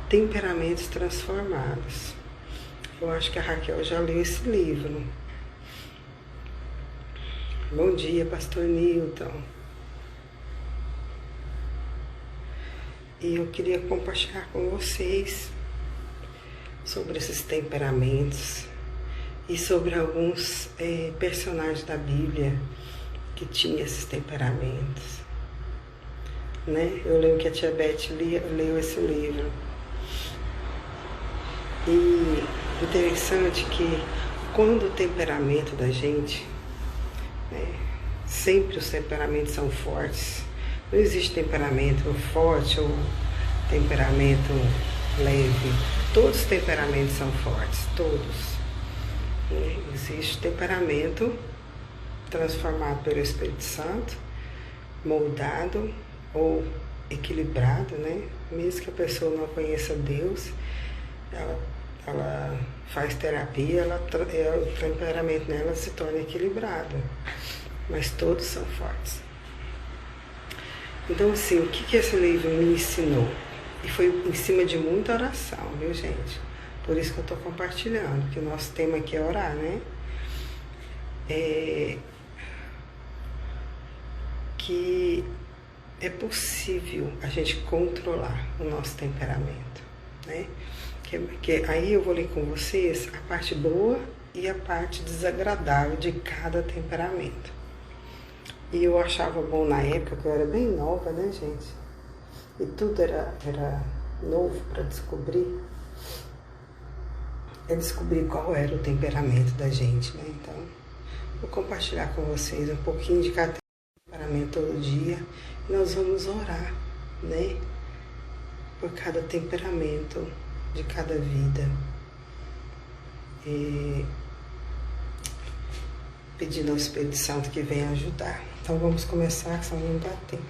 Temperamentos Transformados. Eu acho que a Raquel já leu esse livro. Bom dia, pastor Newton. E eu queria compartilhar com vocês sobre esses temperamentos e sobre alguns personagens da Bíblia que tinham esses temperamentos. Né? Eu lembro que a tia Beth leu esse livro. E interessante que quando o temperamento da gente, né, sempre os temperamentos são fortes. Não existe temperamento forte ou temperamento leve. Todos os temperamentos são fortes, todos. Existe temperamento transformado pelo Espírito Santo, moldado ou equilibrado, né? Mesmo que a pessoa não conheça Deus, ela faz terapia, o temperamento dela se torna equilibrado. Mas todos são fortes. Então, assim, o que esse livro me ensinou? E foi em cima de muita oração, viu, gente? Por isso que eu estou compartilhando, que o nosso tema aqui é orar, né? Que é possível a gente controlar o nosso temperamento, né? Que aí eu vou ler com vocês a parte boa e a parte desagradável de cada temperamento. E eu achava bom na época, que eu era bem nova, né, gente? E tudo era novo para descobrir. É descobrir qual era o temperamento da gente, né? Então, vou compartilhar com vocês um pouquinho de cada temperamento todo dia. E nós vamos orar, né? Por cada temperamento de cada vida. E pedindo ao Espírito Santo que venha ajudar. Então vamos começar, que senão não dá tempo.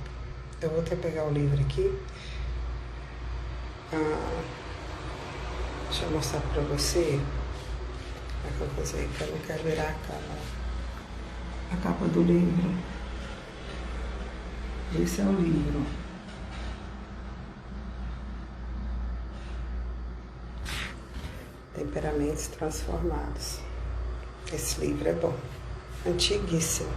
Eu vou até pegar o livro aqui. Deixa eu mostrar para você. Como é que eu vou fazer? Que eu não quero virar a capa do livro. Esse é o livro. Temperamentos Transformados. Esse livro é bom. Antiguíssimo.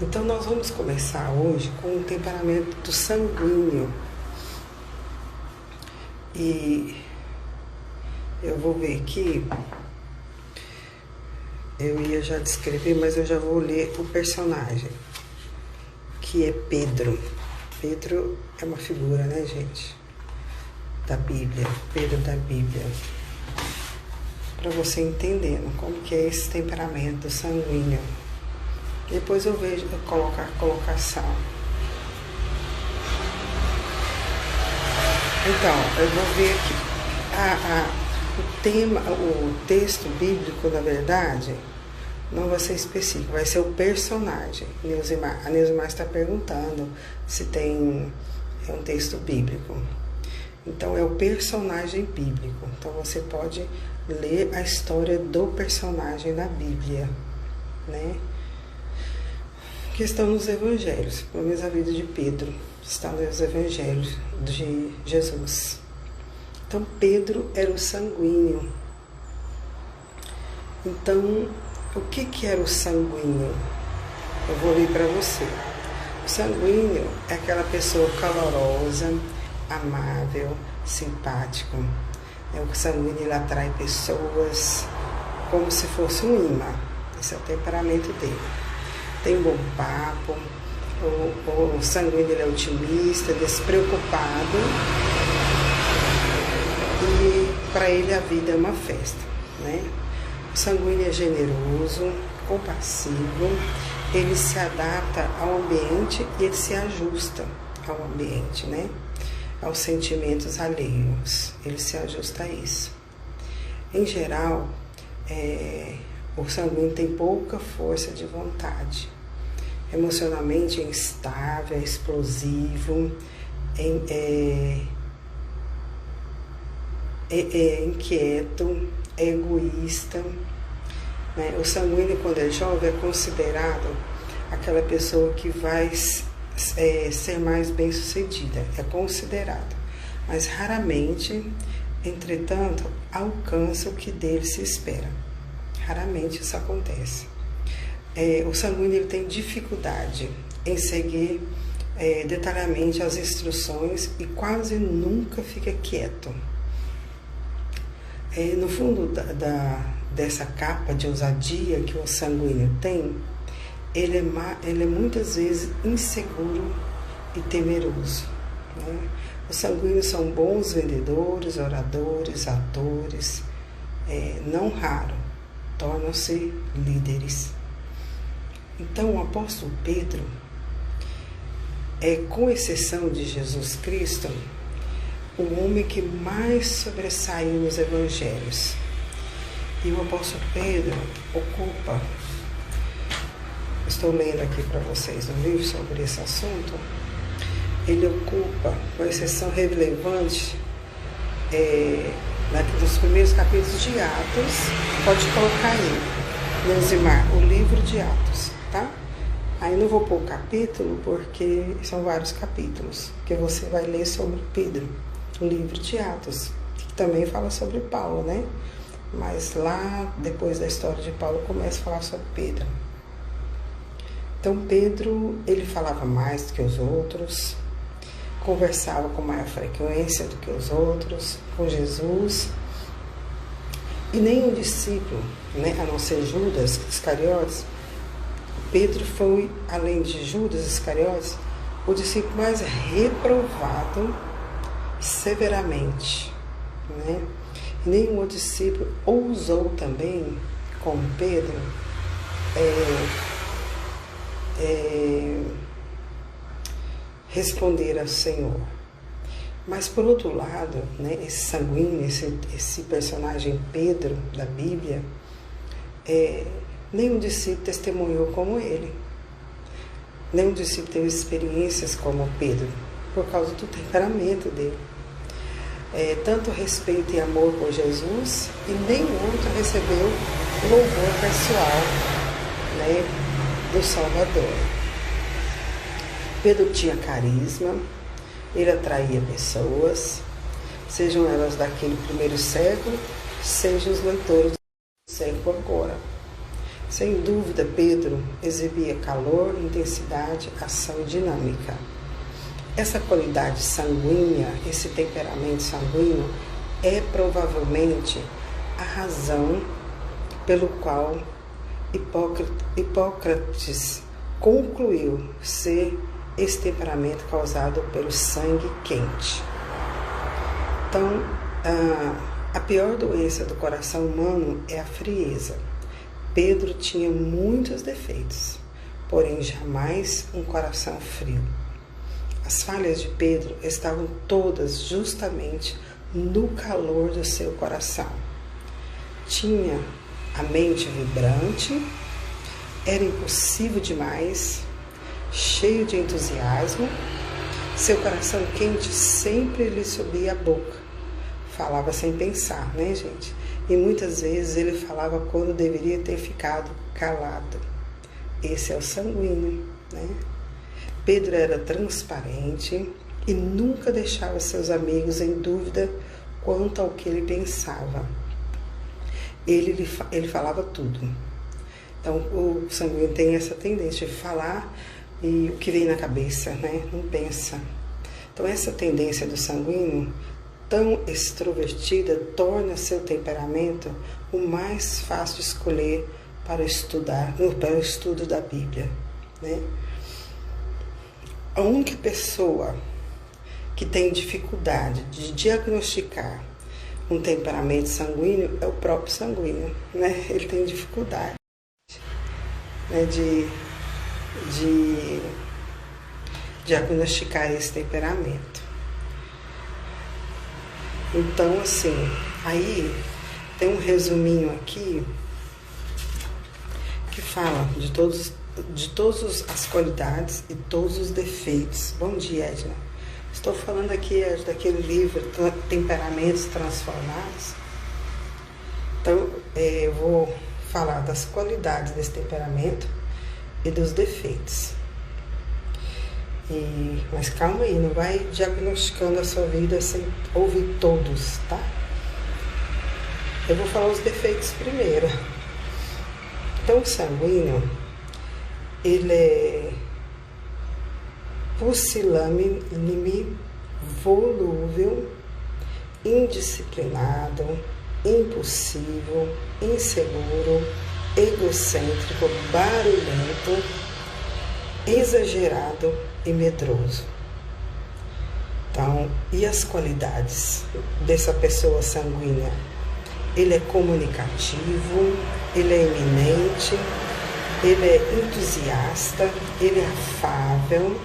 Então nós vamos começar hoje com o temperamento sanguíneo. E eu vou ver aqui. Eu ia já descrever, mas eu já vou ler o personagem, que é Pedro. Pedro é uma figura, né, gente? Da Bíblia. Pedro da Bíblia. Para você entendendo como que é esse temperamento sanguíneo. Depois eu vejo, eu coloco a colocação. Então, eu vou ver aqui. O texto bíblico, na verdade, não vai ser específico, vai ser o personagem. A Neusimar está perguntando se tem um texto bíblico. Então, é o personagem bíblico. Então, você pode ler a história do personagem na Bíblia, né? Que estão nos evangelhos, pelo menos a vida de Pedro está nos evangelhos de Jesus. Então Pedro era o sanguíneo. Então, o que era o sanguíneo? Eu vou ler para você. O sanguíneo é aquela pessoa calorosa, amável, simpático. O sanguíneo, ele atrai pessoas como se fosse um imã. Esse é o temperamento dele. Tem bom papo, o sanguíneo, ele é otimista, despreocupado, e para ele a vida é uma festa, né? O sanguíneo é generoso, compassivo, ele se adapta ao ambiente e ele se ajusta ao ambiente, né? Aos sentimentos alheios, ele se ajusta a isso. Em geral, o sanguíneo tem pouca força de vontade. Emocionalmente é instável, é explosivo, é inquieto, é egoísta, né? O sanguíneo, quando é jovem, é considerado aquela pessoa que vai ser mais bem sucedida, é considerado. mas raramente, entretanto, alcança o que dele se espera. Raramente isso acontece. O sanguíneo ele tem dificuldade em seguir detalhadamente as instruções e quase nunca fica quieto. No fundo dessa capa de ousadia que o sanguíneo tem, ele é muitas vezes inseguro e temeroso, né? Os sanguíneos são bons vendedores, oradores, atores, não raro, tornam-se líderes. Então, o apóstolo Pedro, com exceção de Jesus Cristo, o homem que mais sobressaiu nos evangelhos. E o apóstolo Pedro ocupa, estou lendo aqui para vocês um livro sobre esse assunto, ele ocupa, com exceção relevante, nos primeiros capítulos de Atos, pode colocar aí, Neusimar, o livro de Atos, tá? Aí não vou pôr capítulo, porque são vários capítulos, que você vai ler sobre Pedro, o livro de Atos, que também fala sobre Paulo, né? Mas lá, depois da história de Paulo, começa a falar sobre Pedro. Então, Pedro, ele falava mais do que os outros, conversava com maior frequência do que os outros, com Jesus. E nenhum discípulo, né, a não ser Judas Iscariotes, Pedro foi, além de Judas Iscariotes, o discípulo mais reprovado severamente, né? E nenhum outro discípulo ousou também, como Pedro, responder ao Senhor. Mas, por outro lado, né, esse sanguíneo, esse personagem Pedro da Bíblia, nenhum discípulo testemunhou como ele. Nenhum discípulo teve experiências como Pedro, por causa do temperamento dele. Tanto respeito e amor por Jesus, e nenhum outro recebeu louvor pessoal, né, do Salvador. Pedro tinha carisma, ele atraía pessoas, sejam elas daquele primeiro século, sejam os leitores do século agora. Sem dúvida, Pedro exibia calor, intensidade, ação e dinâmica. Essa qualidade sanguínea, esse temperamento sanguíneo, é provavelmente a razão pelo qual Hipócrates concluiu ser esse temperamento causado pelo sangue quente. Então, a pior doença do coração humano é a frieza. Pedro tinha muitos defeitos, porém jamais um coração frio. As falhas de Pedro estavam todas justamente no calor do seu coração. Tinha a mente vibrante, era impulsivo demais, cheio de entusiasmo, seu coração quente sempre lhe subia a boca. Falava sem pensar, né, gente? E muitas vezes ele falava quando deveria ter ficado calado. Esse é o sanguíneo, né? Pedro era transparente e nunca deixava seus amigos em dúvida quanto ao que ele pensava. Ele falava tudo. Então, o sanguíneo tem essa tendência de falar e o que vem na cabeça, né? Não pensa. Então, essa tendência do sanguíneo, tão extrovertida, torna seu temperamento o mais fácil de escolher para o estudo da Bíblia, né? A única pessoa que tem dificuldade de diagnosticar um temperamento sanguíneo é o próprio sanguíneo, né? Ele tem dificuldade, né, de diagnosticar esse temperamento. Então, assim, aí tem um resuminho aqui que fala de todas as qualidades e todos os defeitos. Bom dia, Edna. Estou falando aqui, Edna, daquele livro Temperamentos Transformados. Então, eu vou falar das qualidades desse temperamento e dos defeitos. Mas calma aí, não vai diagnosticando a sua vida sem ouvir todos, tá? Eu vou falar os defeitos primeiro. Então, o sanguíneo, ele é pusilânime, volúvel, indisciplinado, impulsivo, inseguro, egocêntrico, barulhento, exagerado e medroso. Então, e as qualidades dessa pessoa sanguínea? Ele é comunicativo, ele é eminente, ele é entusiasta, ele é afável,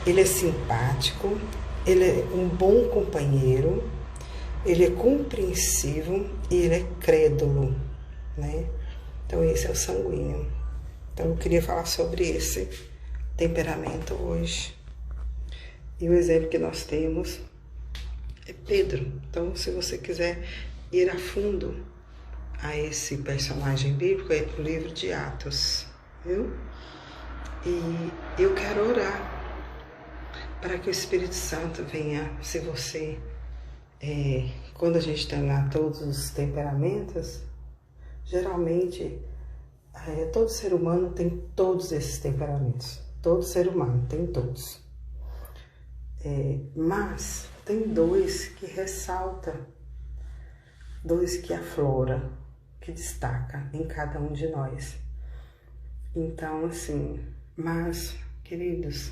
ele é simpático, ele é um bom companheiro, ele é compreensivo e ele é crédulo, né? Então esse é o sanguíneo. Então eu queria falar sobre esse temperamento hoje. E o exemplo que nós temos é Pedro. Então se você quiser ir a fundo a esse personagem bíblico, é o livro de Atos, viu? E eu quero orar para que o Espírito Santo venha, se você, quando a gente tem lá todos os temperamentos, geralmente todo ser humano tem todos esses temperamentos, todo ser humano tem todos, mas tem dois que ressalta, dois que aflora, que destaca em cada um de nós. Então, assim, mas, queridos,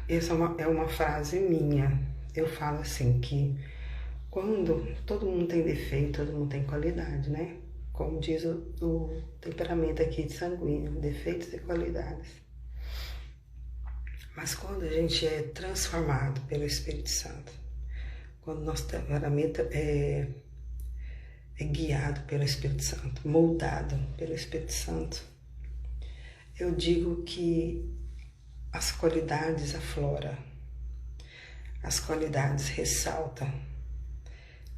essa é uma frase minha. Eu falo assim, que quando todo mundo tem defeito, todo mundo tem qualidade, né? Como diz o temperamento aqui de sanguíneo, defeitos e qualidades. Mas quando a gente é transformado pelo Espírito Santo, quando nosso temperamento é guiado pelo Espírito Santo, moldado pelo Espírito Santo, eu digo que as qualidades afloram, as qualidades ressaltam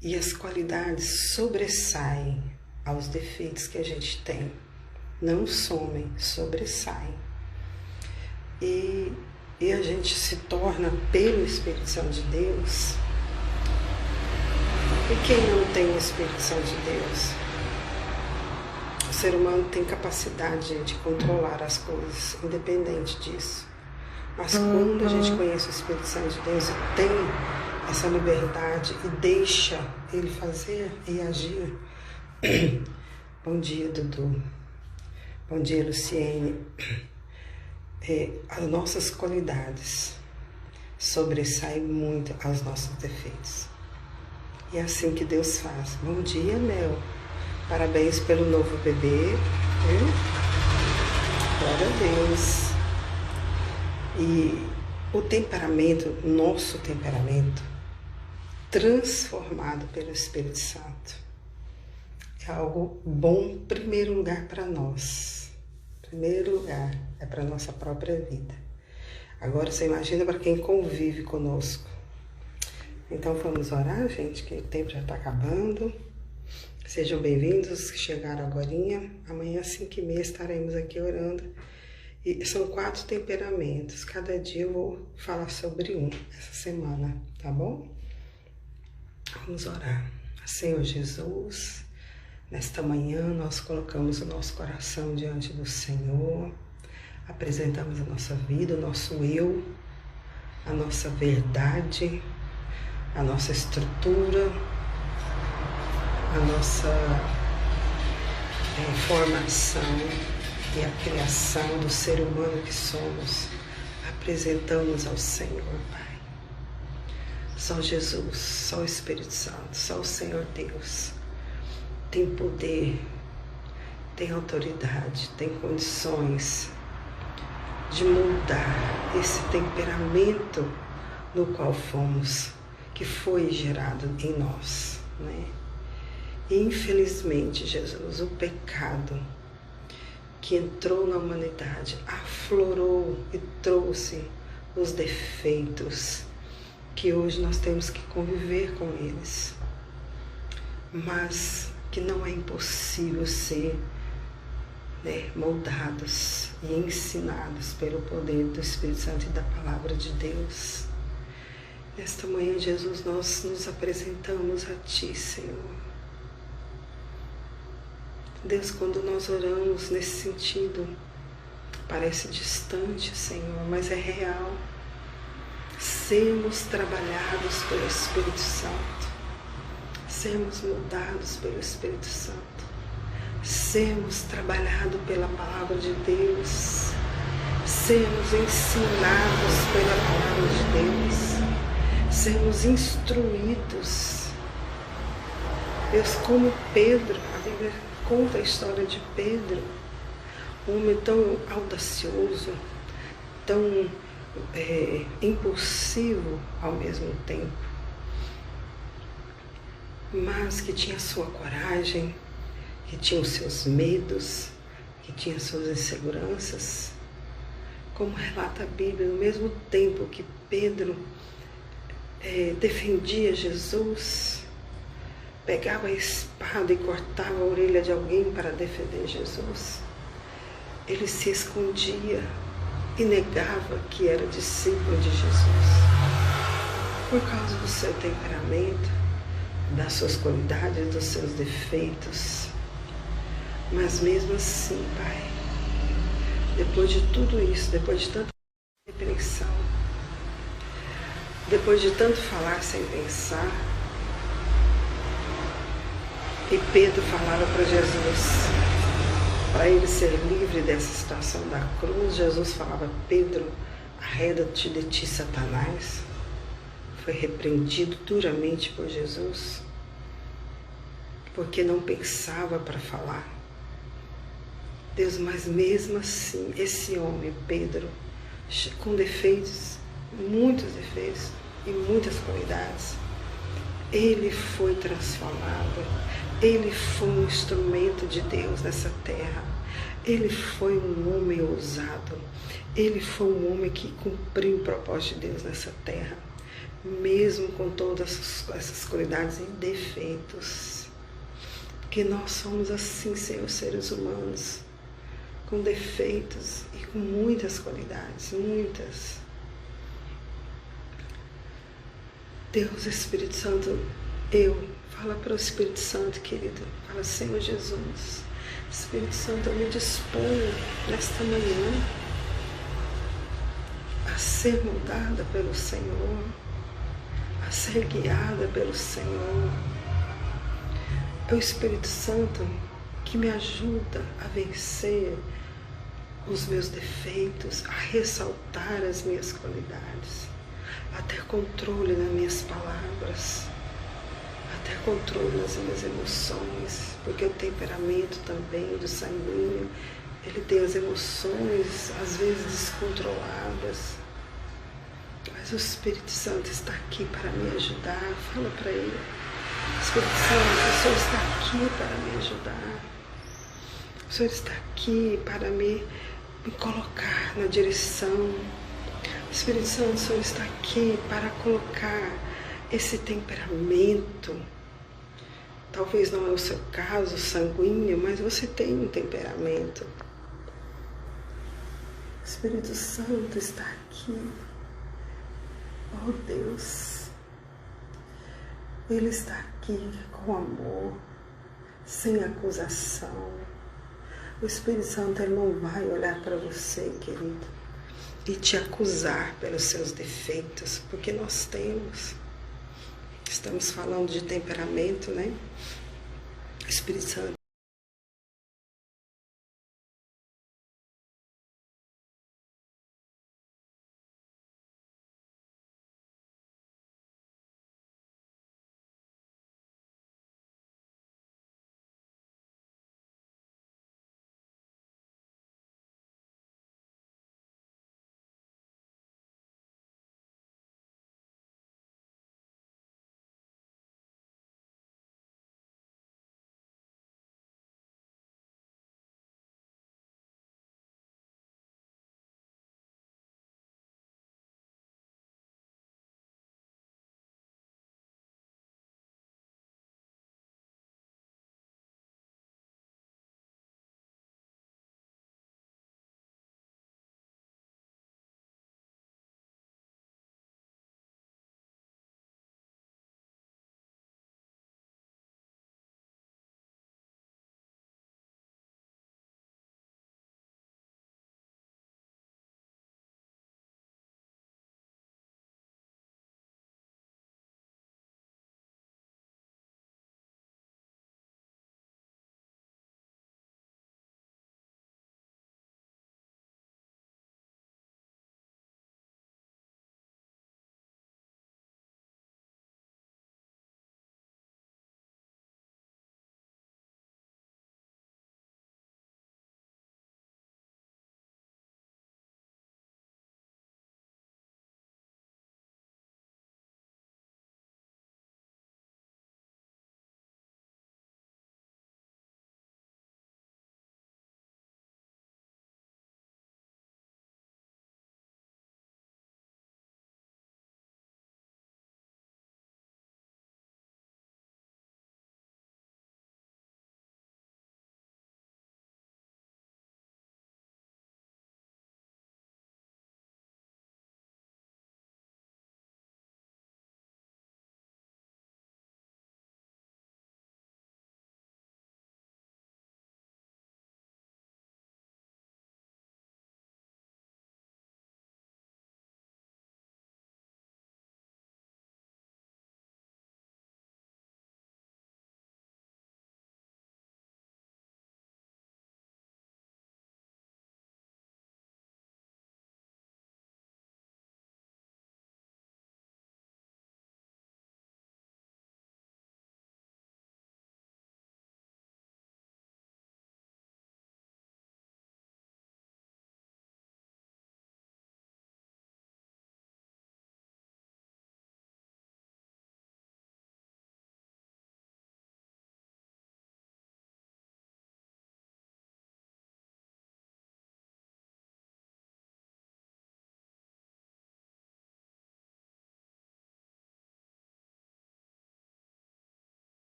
e as qualidades sobressaem aos defeitos que a gente tem. Não somem, sobressaem. E a gente se torna, pelo Espírito Santo de Deus. E quem não tem o Espírito Santo de Deus? O ser humano tem capacidade de controlar as coisas, independente disso. Mas quando a gente conhece o Espírito Santo de Deus e tem essa liberdade e deixa Ele fazer e agir. Bom dia, Dudu. Bom dia, Luciene. As nossas qualidades sobressaem muito aos nossos defeitos. E é assim que Deus faz. Bom dia, Mel. Parabéns pelo novo bebê. Viu? Glória a Deus. E o temperamento, nosso temperamento, transformado pelo Espírito Santo, é algo bom, em primeiro lugar, para nós. Em primeiro lugar, é para a nossa própria vida. Agora, você imagina para quem convive conosco. Então, vamos orar, gente, que o tempo já está acabando. Sejam bem-vindos, que chegaram agorinha. Amanhã, às 5h30, estaremos aqui orando. E são 4 temperamentos. Cada dia eu vou falar sobre um essa semana, tá bom? Vamos orar. Senhor Jesus, nesta manhã nós colocamos o nosso coração diante do Senhor. Apresentamos a nossa vida, o nosso eu, a nossa verdade, a nossa estrutura, a nossa formação e a criação do ser humano que somos. Apresentamos ao Senhor, Pai. Só Jesus, só o Espírito Santo, só o Senhor Deus tem poder, tem autoridade, tem condições de mudar esse temperamento no qual fomos, que foi gerado em nós, né? E infelizmente, Jesus, o pecado que entrou na humanidade aflorou e trouxe os defeitos que hoje nós temos que conviver com eles, mas que não é impossível ser né, moldados e ensinados pelo poder do Espírito Santo e da Palavra de Deus. Nesta manhã, Jesus, nós nos apresentamos a Ti, Senhor. Deus, quando nós oramos nesse sentido, parece distante, Senhor, mas é real. Sermos trabalhados pelo Espírito Santo, sermos mudados pelo Espírito Santo, sermos trabalhados pela Palavra de Deus, sermos ensinados pela Palavra de Deus, sermos instruídos. Deus, como Pedro, a Bíblia conta a história de Pedro, um homem tão audacioso, tão impulsivo ao mesmo tempo, mas que tinha sua coragem, que tinha os seus medos, que tinha suas inseguranças. Como relata a Bíblia, no mesmo tempo que Pedro defendia Jesus, pegava a espada e cortava a orelha de alguém para defender Jesus, ele se escondia e negava que era discípulo de Jesus. Por causa do seu temperamento, das suas qualidades, dos seus defeitos. Mas mesmo assim, Pai, depois de tudo isso, depois de tanta repreensão, depois de tanto falar sem pensar, e Pedro falava para Jesus, para ele ser livre dessa situação da cruz, Jesus falava: Pedro, arreda-te de ti, Satanás. Foi repreendido duramente por Jesus, porque não pensava para falar. Deus, mas mesmo assim, esse homem, Pedro, com defeitos, muitos defeitos e muitas qualidades, ele foi transformado. Ele foi um instrumento de Deus nessa terra. Ele foi um homem ousado. Ele foi um homem que cumpriu o propósito de Deus nessa terra, mesmo com todas essas qualidades e defeitos. Porque nós somos assim, Senhor, seres humanos, com defeitos e com muitas qualidades, muitas. Deus, Espírito Santo, fala para o Espírito Santo, querido. Fala: Senhor Jesus, Espírito Santo, eu me disponho nesta manhã a ser moldada pelo Senhor, a ser guiada pelo Senhor. É o Espírito Santo que me ajuda a vencer os meus defeitos, a ressaltar as minhas qualidades, a ter controle nas minhas palavras, a ter controle nas minhas emoções, porque o temperamento também do sanguíneo, ele tem as emoções às vezes descontroladas. Mas o Espírito Santo está aqui para me ajudar. Fala para ele: Espírito Santo, o Senhor está aqui para me ajudar. O Senhor está aqui para me colocar na direção. Espírito Santo, o Senhor está aqui para colocar esse temperamento. Talvez não é o seu caso sanguíneo, mas você tem um temperamento. O Espírito Santo está aqui. Oh Deus, Ele está aqui com amor, sem acusação. O Espírito Santo, ele não vai olhar para você, querido, e te acusar pelos seus defeitos, porque nós temos. Estamos falando de temperamento, né? O Espírito Santo